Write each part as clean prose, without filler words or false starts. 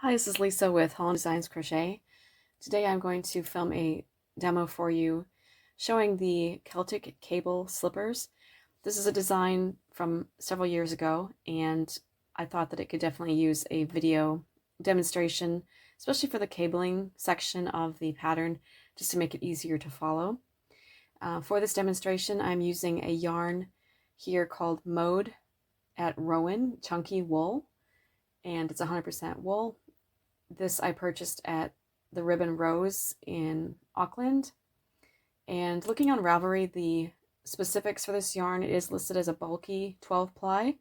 Hi, this is Lisa with Holland Designs Crochet. Today I'm going to film a demo for you showing the Celtic cable slippers. This is a design from several years ago, and I thought that it could definitely use a video demonstration, especially for the cabling section of the pattern, just to make it easier to follow. For this demonstration, I'm using a yarn here called Mode at Rowan Chunky Wool, and it's 100% wool. This I purchased at the Ribbon Rose in Auckland. And looking on Ravelry, the specifics for this yarn, it is listed as a bulky 12 ply.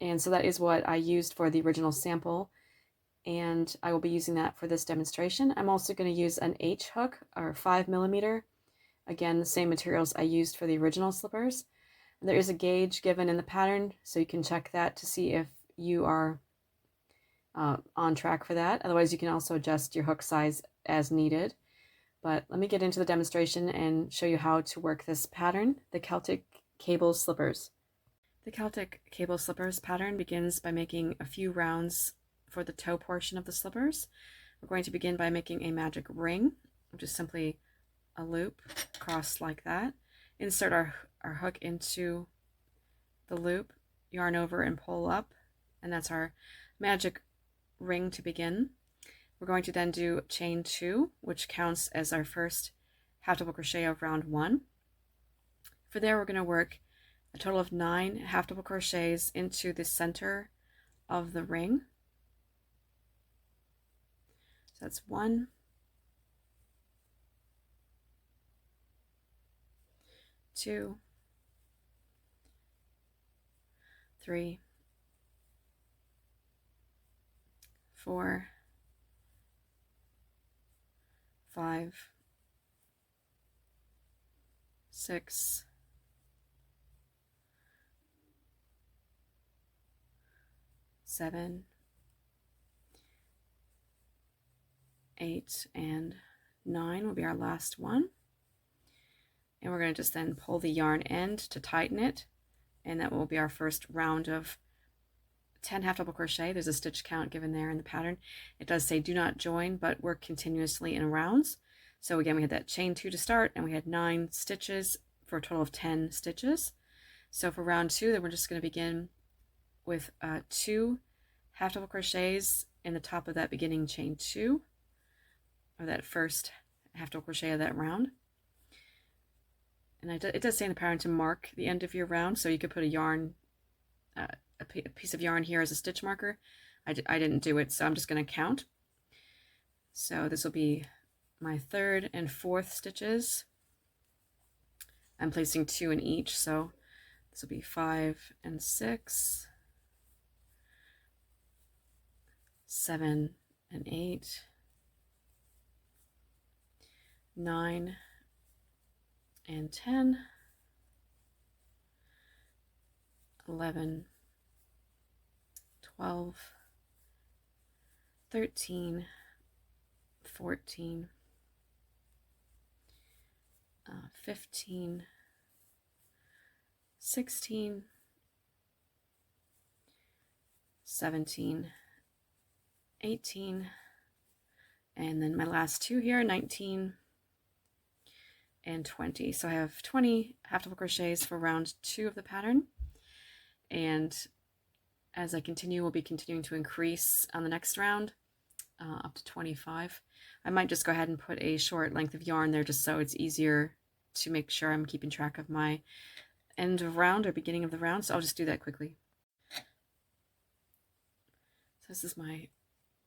And so that is what I used for the original sample. And I will be using that for this demonstration. I'm also going to use an H hook, or 5mm. Again, the same materials I used for the original slippers. And there is a gauge given in the pattern, so you can check that to see if you are on track for that. Otherwise, you can also adjust your hook size as needed. But let me get into the demonstration and show you how to work this pattern, the Celtic cable slippers. The Celtic cable slippers pattern begins by making a few rounds for the toe portion of the slippers. We're going to begin by making a magic ring, which is simply a loop across like that. Insert our hook into the loop, yarn over and pull up, and that's our magic ring to begin. We're going to then do chain 2, which counts as our first half double crochet of round 1. For there, we're going to work a total of 9 half double crochets into the center of the ring. So that's 1, 2, 3, 4, 5, 6, 7, 8, and 9 will be our last one. And we're going to just then pull the yarn end to tighten it, and that will be our first round of 10 half double crochet. There's a stitch count given there in the pattern. It does say do not join, but work continuously in rounds. So again, we had that chain 2 to start, and we had 9 stitches for a total of 10 stitches. So for round 2, then we're just going to begin with 2 half double crochets in the top of that beginning chain 2, or that first half double crochet of that round. And it does say in the pattern to mark the end of your round, so you could put a yarn, a piece of yarn here as a stitch marker. I didn't do it, so I'm just going to count. So this will be my 3rd and 4th stitches. I'm placing 2 in each, so this will be 5 and 6, 7 and 8, 9 and 10, 11, 12, 13, 14, 15, 16, 17, 18, and then my last 2 here, 19 and 20. So I have 20 half double crochets for round 2 of the pattern, and as I continue, we'll be continuing to increase on the next round up to 25. I might just go ahead and put a short length of yarn there just so it's easier to make sure I'm keeping track of my end of round or beginning of the round, so I'll just do that quickly. So this is my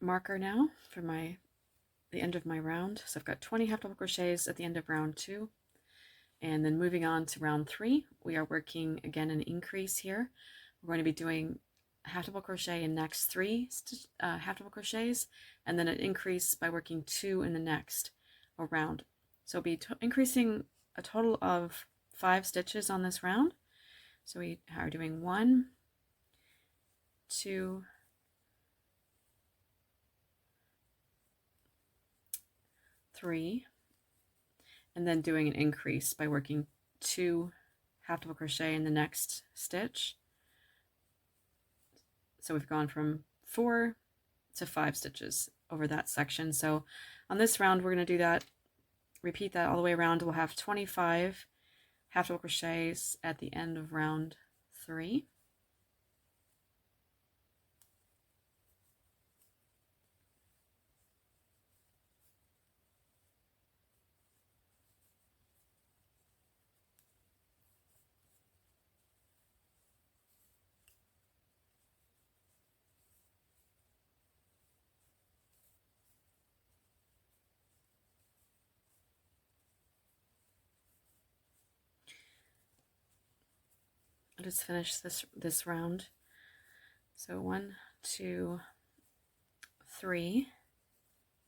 marker now for the end of my round. So I've got 20 half double crochets at the end of round 2, and then moving on to round 3, we are working again an increase here. We're going to be doing half double crochet in next 3 half double crochets, and then an increase by working 2 in the next round. So we'll be increasing a total of 5 stitches on this round. So we are doing 1, 2, 3, and then doing an increase by working 2 half double crochet in the next stitch. So we've gone from 4 to 5 stitches over that section. So on this round we're going to do that, repeat that all the way around. We'll have 25 half double crochets at the end of round 3. I'll just finish this round. So 1, 2, 3,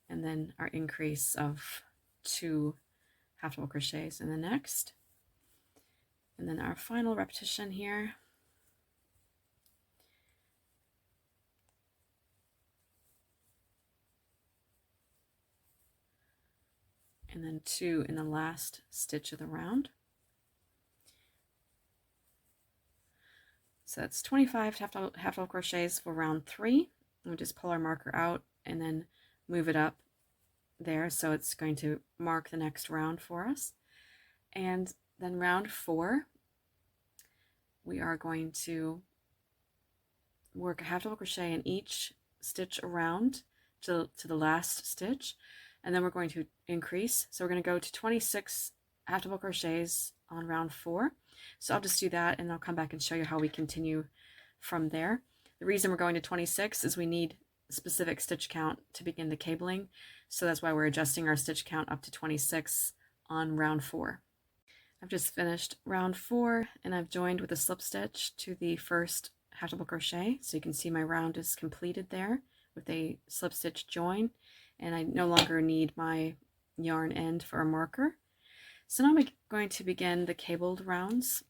and then our increase of 2 half double crochets in the next, and then our final repetition here. And then 2 in the last stitch of the round. So that's 25 half double crochets for round 3. We just pull our marker out and then move it up there, so it's going to mark the next round for us. And then round 4, we are going to work a half double crochet in each stitch around to the last stitch, and then we're going to increase. So we're going to go to 26 half double crochets on round 4. So I'll just do that and I'll come back and show you how we continue from there. The reason we're going to 26 is we need a specific stitch count to begin the cabling, so that's why we're adjusting our stitch count up to 26 on round 4. I've just finished round 4 and I've joined with a slip stitch to the first half double crochet, so you can see my round is completed there with a slip stitch join, and I no longer need my yarn end for a marker. So now I'm going to begin the cabled rounds,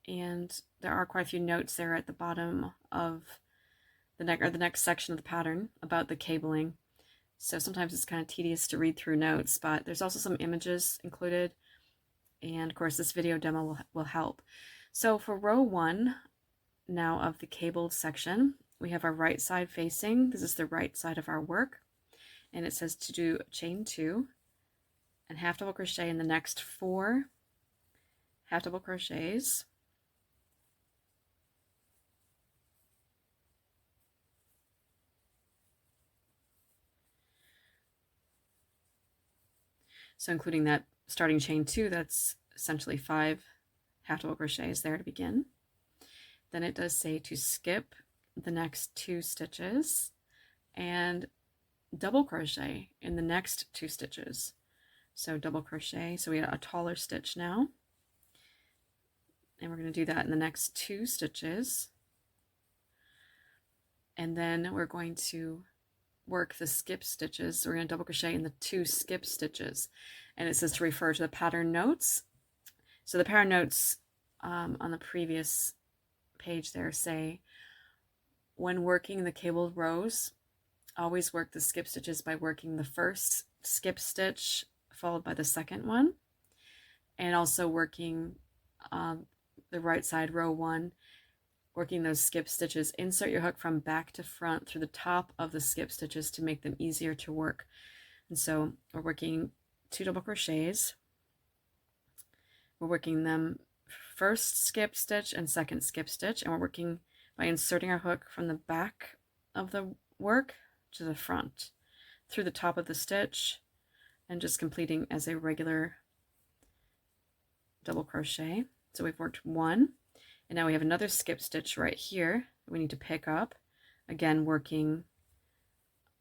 and there are quite a few notes there at the bottom of the next section of the pattern about the cabling. So sometimes it's kind of tedious to read through notes, but there's also some images included, and of course this video demo will help. So for row 1 now of the cabled section, we have our right side facing. This is the right side of our work, and it says to do chain 2 and half double crochet in the next 4 half double crochets. So including that starting chain 2, that's essentially 5 half double crochets there to begin. Then it does say to skip the next 2 stitches and double crochet in the next 2 stitches. So double crochet, so we got a taller stitch now, and we're going to do that in the next 2 stitches, and then we're going to work the skip stitches. So we're going to double crochet in the 2 skip stitches, and it says to refer to the pattern notes. So the pattern notes on the previous page there say, when working the cabled rows, always work the skip stitches by working the first skip stitch followed by the second one, and also working the right side row 1, working those skip stitches. Insert your hook from back to front through the top of the skip stitches to make them easier to work. And so we're working 2 double crochets. We're working them first skip stitch and second skip stitch, and we're working by inserting our hook from the back of the work to the front through the top of the stitch, and just completing as a regular double crochet. So we've worked 1, and now we have another skip stitch right here we need to pick up, again working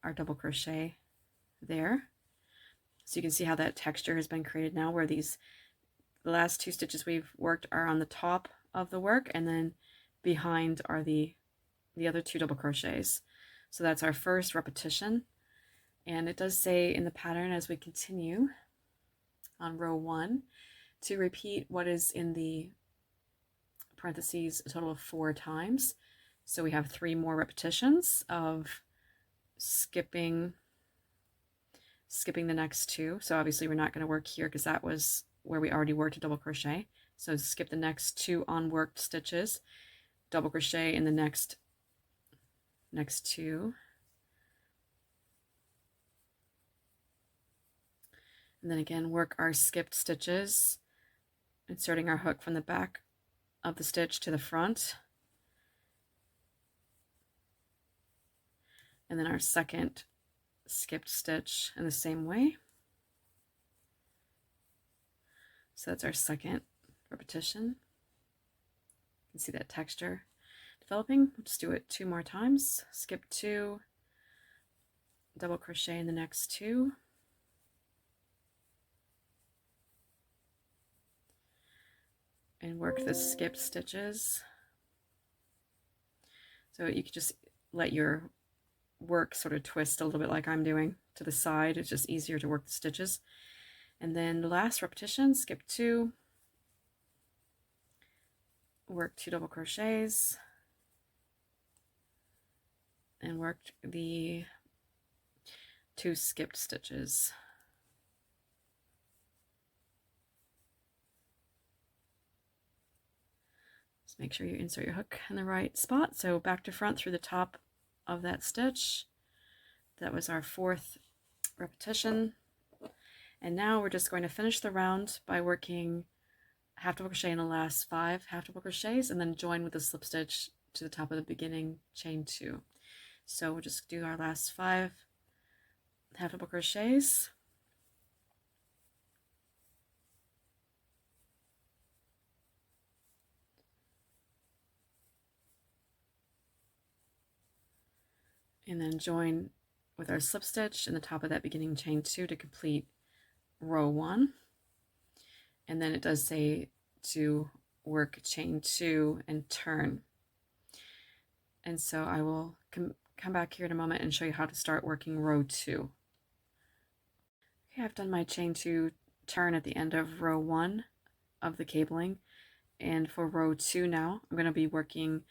our double crochet there. So you can see how that texture has been created now, where the last 2 stitches we've worked are on the top of the work, and then behind are the other 2 double crochets. So that's our first repetition. And it does say in the pattern as we continue on row 1 to repeat what is in the parentheses a total of 4 times. So we have 3 more repetitions of skipping the next 2. So obviously we're not going to work here because that was where we already worked a double crochet. So skip the next 2 unworked stitches, double crochet in the next 2, And then again, work our skipped stitches, inserting our hook from the back of the stitch to the front. And then our second skipped stitch in the same way. So that's our second repetition. You can see that texture developing. We'll just do it 2 more times. Skip 2, double crochet in the next 2, and work the skipped stitches. So you could just let your work sort of twist a little bit like I'm doing to the side. It's just easier to work the stitches. And then the last repetition, skip 2, work 2 double crochets, and work the 2 skipped stitches. Just make sure you insert your hook in the right spot. So back to front through the top of that stitch. That was our 4th repetition. And now we're just going to finish the round by working half double crochet in the last 5 half double crochets, and then join with a slip stitch to the top of the beginning chain 2. So we'll just do our last 5 half double crochets. And then join with our slip stitch in the top of that beginning chain 2 to complete row 1. And then it does say to work chain 2 and turn. And so I will come back here in a moment and show you how to start working row 2. Okay, I've done my chain 2 turn at the end of row 1 of the cabling. And for row 2 now, I'm going to be working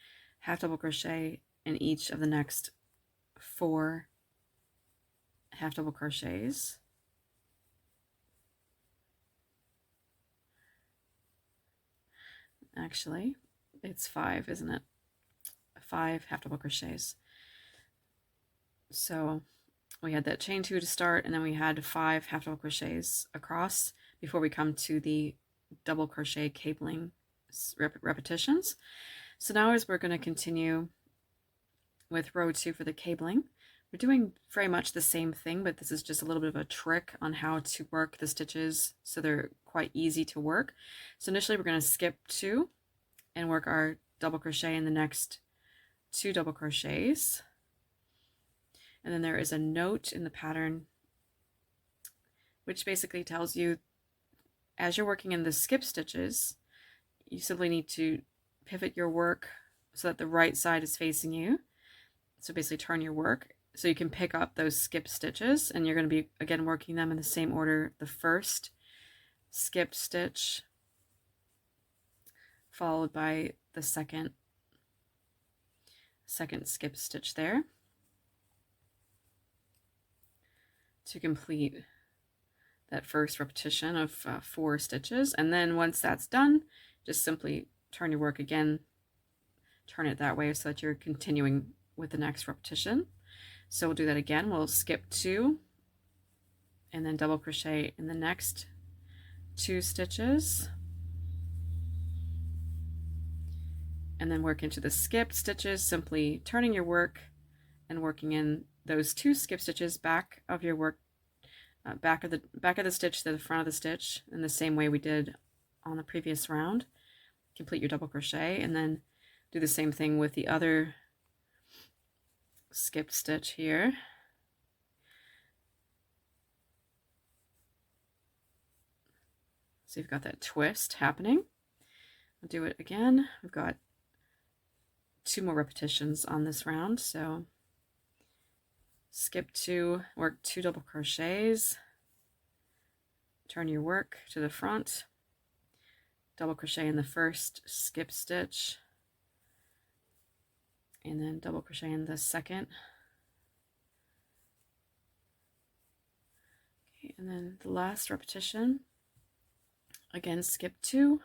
half double crochet in each of the next 4 half double crochets. Actually, it's 5, isn't it? 5 half double crochets. So we had that chain 2 to start, and then we had 5 half double crochets across before we come to the double crochet cabling repetitions. So now as we're going to continue with row 2 for the cabling, we're doing very much the same thing, but this is just a little bit of a trick on how to work the stitches so they're quite easy to work. So initially we're going to skip 2 and work our double crochet in the next 2 double crochets. And then there is a note in the pattern which basically tells you as you're working in the skip stitches, you simply need to pivot your work so that the right side is facing you. So basically turn your work so you can pick up those skip stitches, and you're going to be again working them in the same order. The first skip stitch followed by the second skip stitch there to complete that first repetition of 4 stitches. And then once that's done, just simply turn your work again, turn it that way so that you're continuing with the next repetition. So we'll do that again. We'll skip 2 and then double crochet in the next 2 stitches, and then work into the skipped stitches, simply turning your work and working in those 2 skip stitches back of your work, back of the stitch to the front of the stitch in the same way we did on the previous round. Complete your double crochet, and then do the same thing with the other skipped stitch here. So you've got that twist happening. I'll do it again. We've got 2 more repetitions on this round, so skip 2, work 2 double crochets, turn your work to the front, double crochet in the first skip stitch, and then double crochet in the second. Okay, and then the last repetition, again skip 2,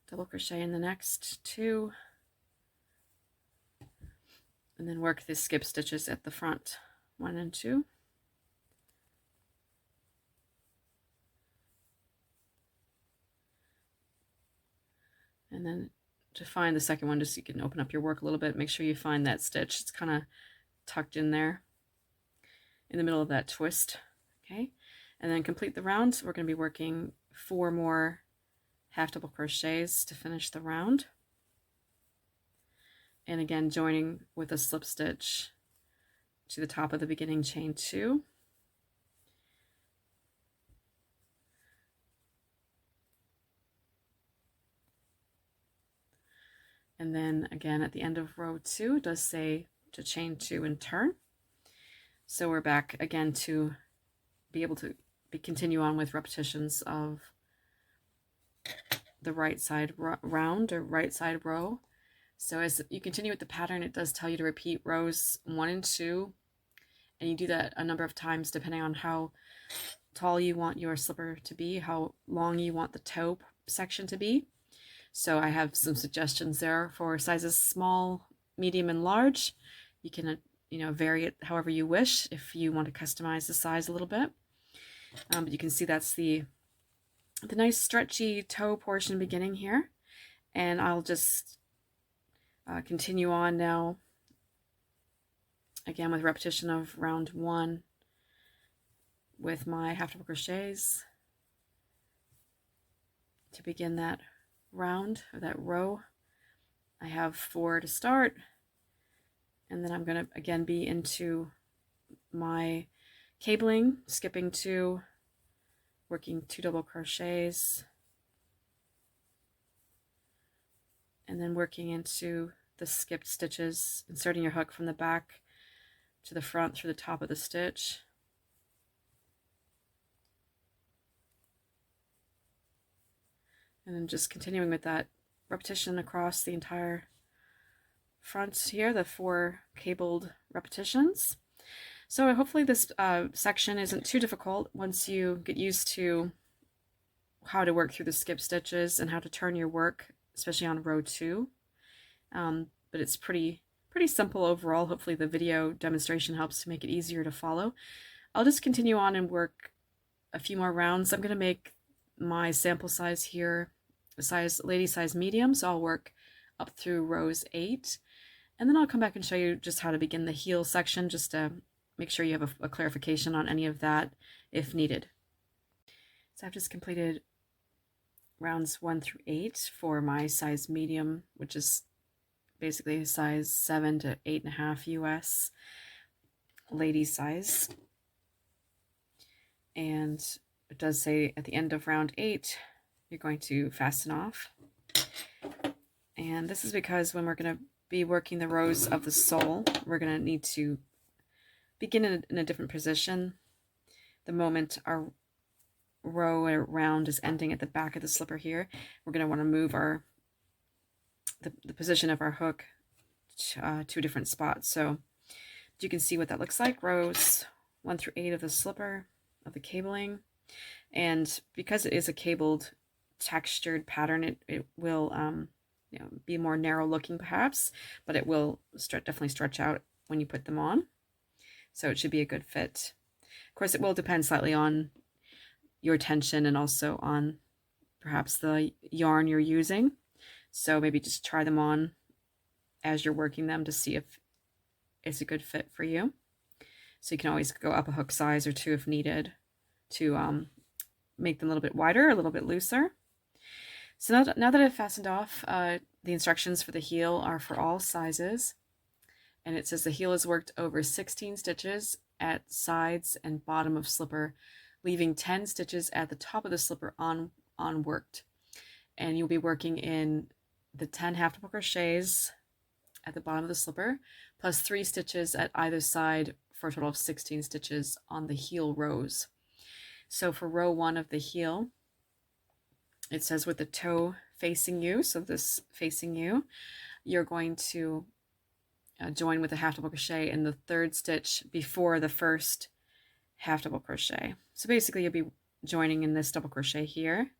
double crochet in the next 2, and then work the skip stitches at the front 1 and 2. And then to find the second one, just so you can open up your work a little bit, make sure you find that stitch. It's kind of tucked in there in the middle of that twist. Okay, and then complete the round. We're going to be working 4 more half double crochets to finish the round. And again, joining with a slip stitch to the top of the beginning chain 2. And then again at the end of row 2, it does say to chain 2 and turn. So we're back again to be able to continue on with repetitions of the right side round or right side row. So as you continue with the pattern, it does tell you to repeat rows 1 and 2, and you do that a number of times depending on how tall you want your slipper to be, how long you want the toe section to be. So I have some suggestions there for sizes small, medium, and large. You can vary it however you wish if you want to customize the size a little bit. But you can see that's the nice stretchy toe portion beginning here, and I'll just continue on now again with repetition of round 1 with my half double crochets to begin that round or that row. I have 4 to start, and then I'm going to again be into my cabling, skipping 2, working 2 double crochets, and then working into the skipped stitches, inserting your hook from the back to the front through the top of the stitch. And then just continuing with that repetition across the entire front here, the 4 cabled repetitions. So hopefully this section isn't too difficult once you get used to how to work through the skip stitches and how to turn your work, especially on row 2. But it's pretty simple overall. Hopefully the video demonstration helps to make it easier to follow. I'll just continue on and work a few more rounds. I'm going to make my sample size here lady size medium, so I'll work up through rows 8, and then I'll come back and show you just how to begin the heel section, just to make sure you have a clarification on any of that if needed. So I've just completed rounds 1 through 8 for my size medium, which is basically a size 7 to 8.5 US lady size. And it does say at the end of round 8 you're going to fasten off, and this is because when we're going to be working the rows of the sole, we're going to need to begin in a different position the moment our row or round is ending at the back of the slipper here. We're going to want to move the position of our hook to a different spot. So you can see what that looks like, rows 1 through 8 of the slipper, of the cabling. And because it is a cabled textured pattern, it will be more narrow looking perhaps, but it will definitely stretch out when you put them on. So it should be a good fit. Of course, it will depend slightly on your tension and also on perhaps the yarn you're using. So maybe just try them on as you're working them to see if it's a good fit for you. So you can always go up a hook size or 2 if needed to make them a little bit wider, a little bit looser. So now that I've fastened off, the instructions for the heel are for all sizes. And it says the heel is worked over 16 stitches at sides and bottom of slipper, leaving 10 stitches at the top of the slipper unworked. And you'll be working in the 10 half double crochets at the bottom of the slipper, plus 3 stitches at either side for a total of 16 stitches on the heel rows. So for row 1 of the heel, it says with the toe facing you, so this facing you, you're going to join with a half double crochet in the 3rd stitch before the first half double crochet. So basically you'll be joining in this double crochet here.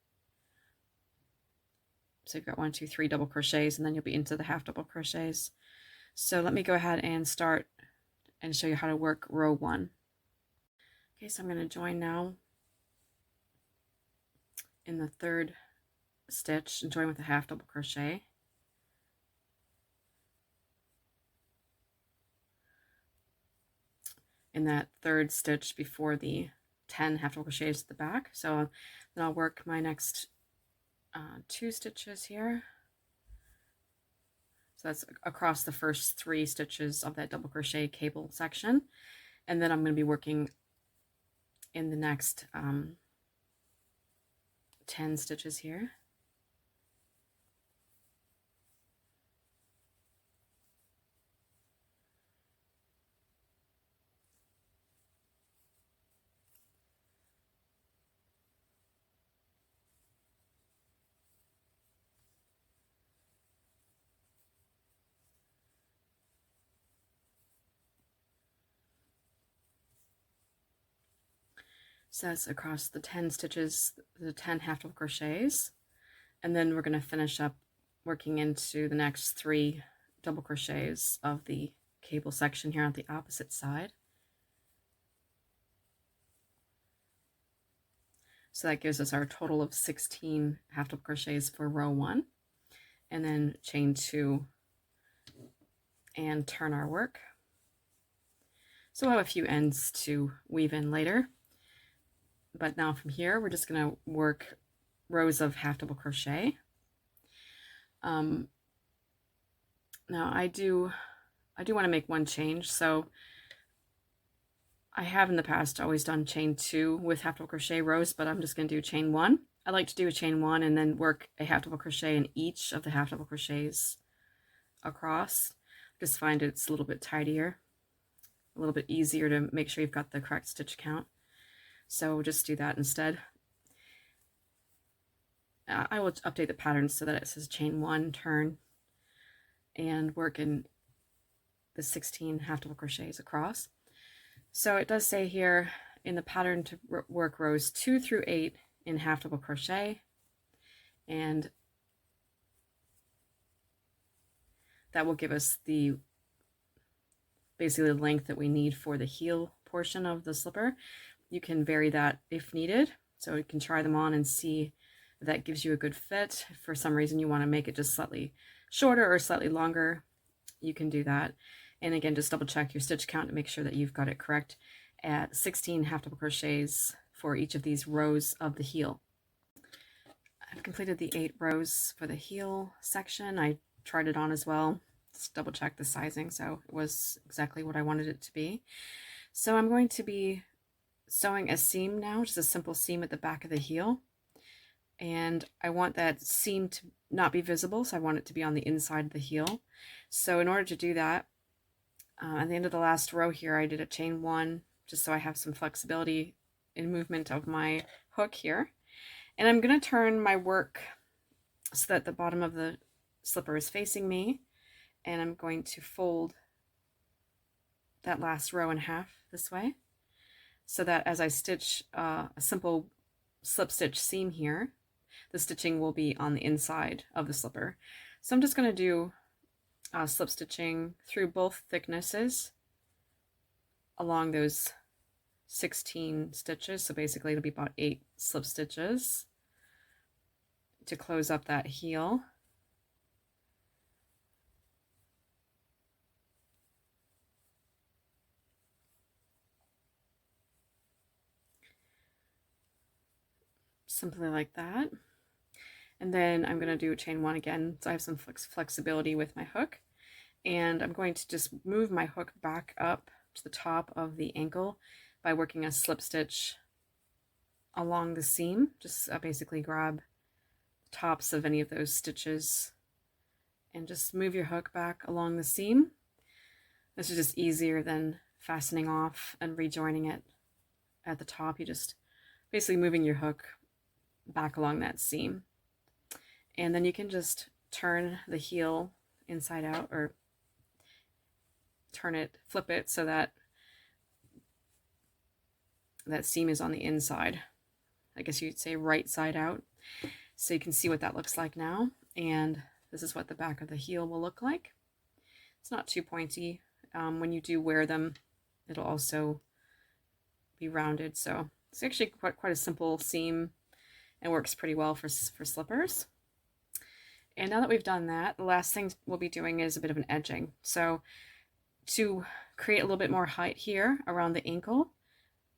So you've got 1, 2, 3 double crochets, and then you'll be into the half double crochets. So let me go ahead and start and show you how to work row 1. Okay, so I'm going to join now in the 3rd stitch and join with a half double crochet. In that 3rd stitch before the 10 half double crochets at the back. So then I'll work my next 2 stitches here. So that's across the first 3 stitches of that double crochet cable section. And then I'm going to be working in the next 10 stitches here. So that's across the 10 stitches, the 10 half double crochets, and then we're going to finish up working into the next 3 double crochets of the cable section here on the opposite side. So that gives us our total of 16 half double crochets for row 1, and then chain 2 and turn our work. So we'll have a few ends to weave in later. But now from here, we're just going to work rows of half double crochet. Now I do want to make one change. So I have in the past always done chain 2 with half double crochet rows, but I'm just going to do chain 1. I like to do a chain 1 and then work a half double crochet in each of the half double crochets across. I just find it's a little bit tidier, a little bit easier to make sure you've got the correct stitch count. So just do that instead. I will update the pattern so that it says chain 1, turn, and work in the 16 half double crochets across. So it does say here in the pattern to work rows 2 through 8 in half double crochet, and that will give us the basically the length that we need for the heel portion of the slipper. You can vary that if needed, so you can try them on and see if that gives you a good fit. If for some reason you want to make it just slightly shorter or slightly longer, you can do that. And again, just double check your stitch count to make sure that you've got it correct at 16 half double crochets for each of these rows of the heel. I've completed the 8 rows for the heel section. I tried it on as well, just double check the sizing, so it was exactly what I wanted it to be. So I'm going to be sewing a seam now, just a simple seam at the back of the heel, and I want that seam to not be visible, so I want it to be on the inside of the heel. So in order to do that, at the end of the last row here, I did a chain 1 just so I have some flexibility in movement of my hook here, and I'm going to turn my work so that the bottom of the slipper is facing me, and I'm going to fold that last row in half this way, so that as I stitch a simple slip stitch seam here, the stitching will be on the inside of the slipper. So I'm just going to do slip stitching through both thicknesses along those 16 stitches. So basically it'll be about 8 slip stitches to close up that heel. Simply like that. And then I'm going to do a chain 1 again, so I have some flexibility with my hook, and I'm going to just move my hook back up to the top of the ankle by working a slip stitch along the seam. Just basically grab the tops of any of those stitches and just move your hook back along the seam. This is just easier than fastening off and rejoining it at the top. You just basically moving your hook back along that seam. And then you can just turn the heel inside out, or flip it so that that seam is on the inside. I guess you'd say right side out. So you can see what that looks like now. And this is what the back of the heel will look like. It's not too pointy. When you do wear them, it'll also be rounded. So it's actually quite a simple seam and works pretty well for slippers. And now that we've done that, the last thing we'll be doing is a bit of an edging. So to create a little bit more height here around the ankle,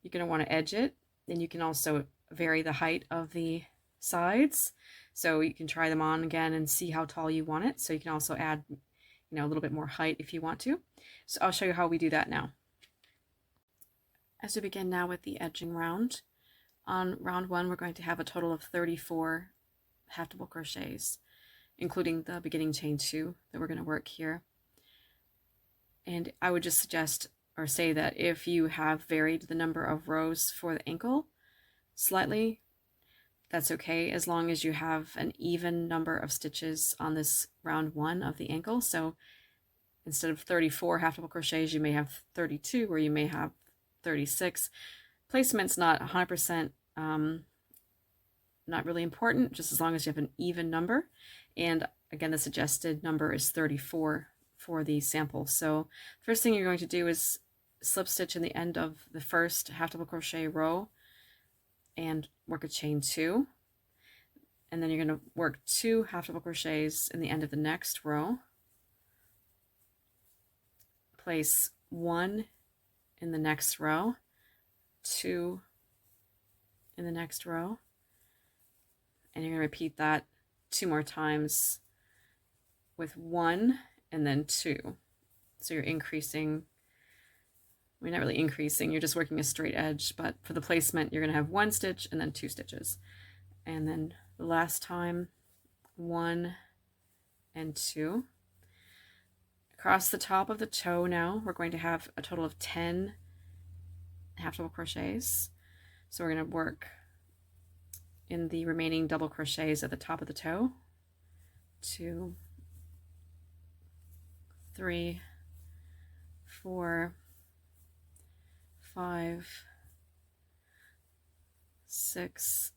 you're going to want to edge it. And you can also vary the height of the sides. So you can try them on again and see how tall you want it. So you can also add, a little bit more height if you want to. So I'll show you how we do that now. As we begin now with the edging round, on round 1 we're going to have a total of 34 half double crochets, including the beginning chain 2 that we're going to work here. And I would just suggest or say that if you have varied the number of rows for the ankle slightly, that's okay, as long as you have an even number of stitches on this round 1 of the ankle. So instead of 34 half double crochets, you may have 32, or you may have 36. Placement's not 100% not really important, just as long as you have an even number. And again, the suggested number is 34 for the sample. So first thing you're going to do is slip stitch in the end of the first half double crochet row and work a chain 2, and then you're going to work 2 half double crochets in the end of the next row, place 1 in the next row, 2 in the next row, and you're going to repeat that 2 more times with 1 and then 2. So you're increasing, well, you're not really increasing, you're just working a straight edge, but for the placement you're going to have 1 stitch and then 2 stitches. And then the last time, 1 and 2. Across the top of the toe now, we're going to have a total of 10 half double crochets. So we're going to work in the remaining double crochets at the top of the toe. 2, 3, 4, 5, 6,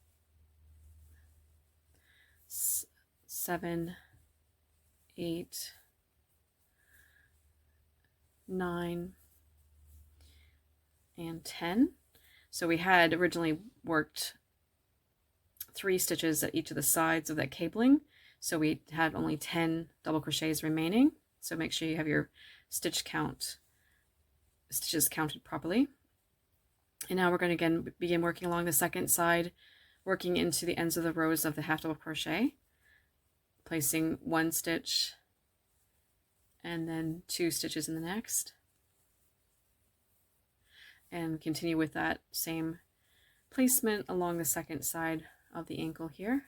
7, 8, 9, and 10. So we had originally worked 3 stitches at each of the sides of that cabling, so we had only 10 double crochets remaining. So make sure you have your stitches counted properly. And now we're going to again begin working along the second side, working into the ends of the rows of the half double crochet, placing 1 stitch and then 2 stitches in the next, and continue with that same placement along the second side of the ankle here.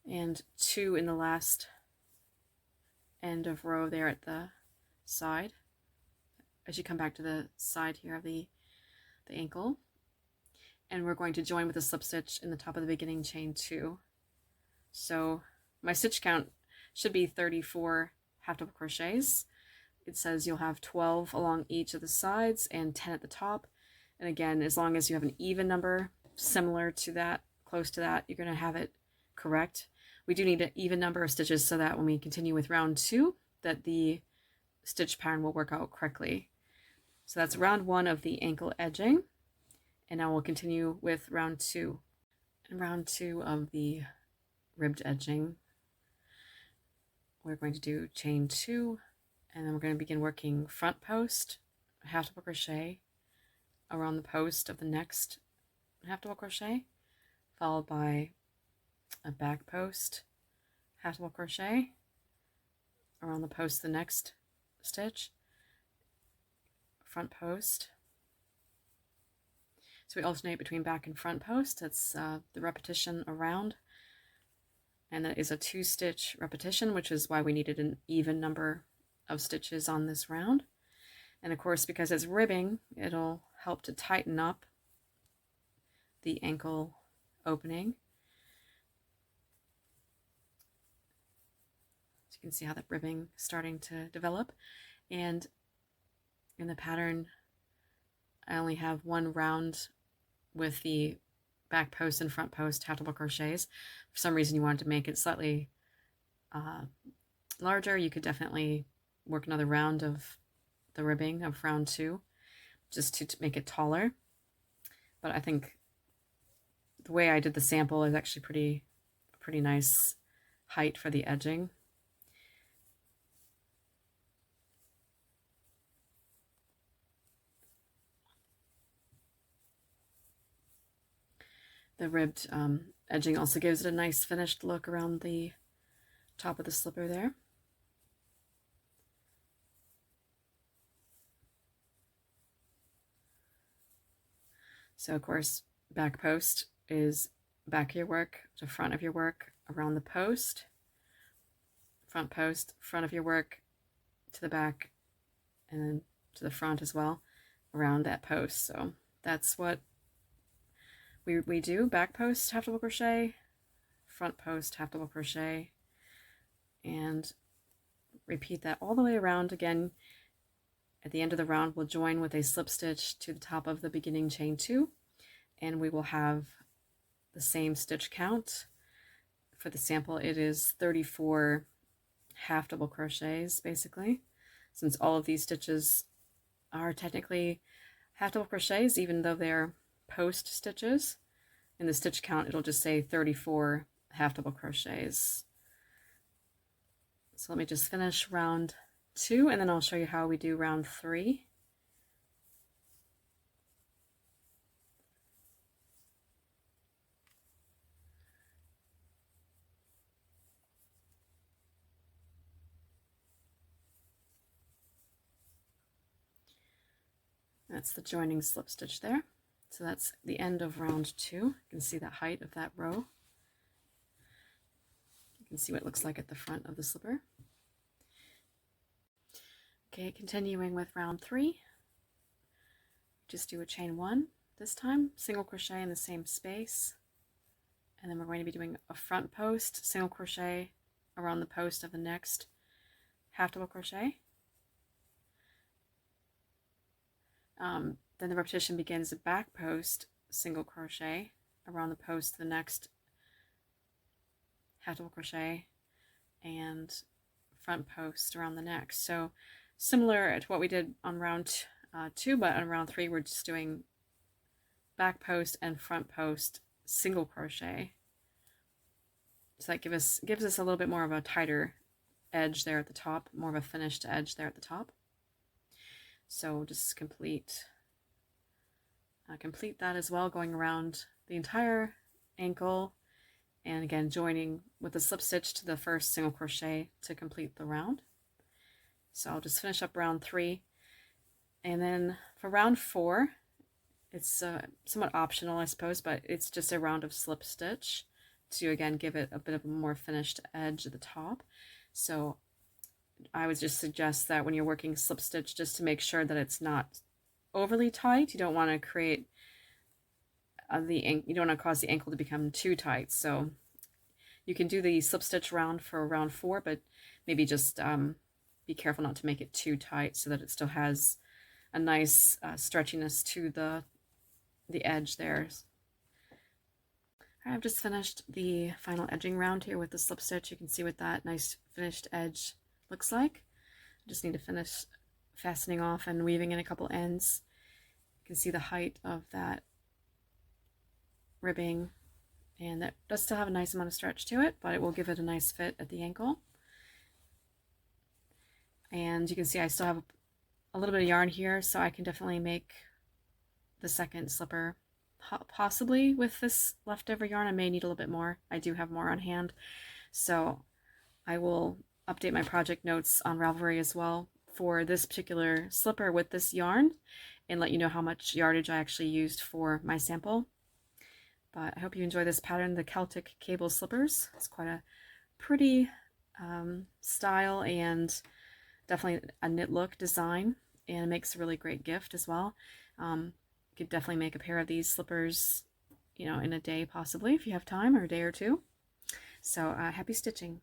And 2 in the last end of row there at the side as you come back to the side here of the ankle. And we're going to join with a slip stitch in the top of the beginning chain 2. So my stitch count should be 34 half double crochets. It says you'll have 12 along each of the sides and 10 at the top. And again, as long as you have an even number similar to that, close to that, you're going to have it correct. We do need an even number of stitches so that when we continue with round 2, that the stitch pattern will work out correctly. So that's round 1 of the ankle edging. And now we'll continue with round 2. And round 2 of the ribbed edging, we're going to do chain 2, and then we're going to begin working front post, half double crochet around the post of the next half double crochet, followed by a back post, half double crochet around the post of the next stitch, front post. So we alternate between back and front post. That's the repetition around, and that is a 2-stitch repetition, which is why we needed an even number of stitches on this round. And of course, because it's ribbing, it'll help to tighten up the ankle opening. So you can see how that ribbing is starting to develop. And In the pattern, I only have one round with the back post and front post half double crochets. For some reason you wanted to make it slightly larger, you could definitely work another round of the ribbing of round 2 just to make it taller. But I think the way I did the sample is actually pretty nice height for the edging. The ribbed edging also gives it a nice finished look around the top of the slipper there. So of course, back post is back of your work to front of your work around the post, front post, front of your work to the back, and then to the front as well around that post. So that's what we do: back post half double crochet, front post half double crochet, and repeat that all the way around. Again, at the end of the round, we'll join with a slip stitch to the top of the beginning chain 2, and we will have the same stitch count. For the sample, it is 34 half double crochets basically, since all of these stitches are technically half double crochets even though they're post stitches. In the stitch count it'll just say 34 half double crochets. So let me just finish round 2 and then I'll show you how we do round 3. That's the joining slip stitch there. So that's the end of round 2. You can see the height of that row. You can see what it looks like at the front of the slipper. Okay, continuing with round 3. Just do a chain 1 this time, single crochet in the same space, and then we're going to be doing a front post, single crochet around the post of the next half double crochet. Then the repetition begins a back post, single crochet around the post of the next half double crochet, and front post around the next. So similar to what we did on round 2, but on round 3 we're just doing back post and front post single crochet. So that gives us a little bit more of a tighter edge there at the top, more of a finished edge there at the top. So just complete that as well, going around the entire ankle, and again joining with a slip stitch to the first single crochet to complete the round. So I'll just finish up round 3, and then for round 4, it's somewhat optional, I suppose, but it's just a round of slip stitch to again give it a bit of a more finished edge at the top. So I would just suggest that when you're working slip stitch, just to make sure that it's not overly tight. You don't want to create you don't want to cause the ankle to become too tight. So you can do the slip stitch round for round 4, but maybe just be careful not to make it too tight so that it still has a nice stretchiness to the edge there. I've just finished the final edging round here with the slip stitch. You can see what that nice finished edge looks like. I just need to finish fastening off and weaving in a couple ends. You can see the height of that ribbing, and that does still have a nice amount of stretch to it, but it will give it a nice fit at the ankle. And you can see I still have a little bit of yarn here, so I can definitely make the second slipper possibly with this leftover yarn. I may need a little bit more. I do have more on hand, so I will update my project notes on Ravelry as well for this particular slipper with this yarn and let you know how much yardage I actually used for my sample. But I hope you enjoy this pattern, the Celtic cable slippers. It's quite a pretty style and definitely a knit look design, and it makes a really great gift as well. You could definitely make a pair of these slippers, in a day possibly if you have time, or a day or two. So happy stitching.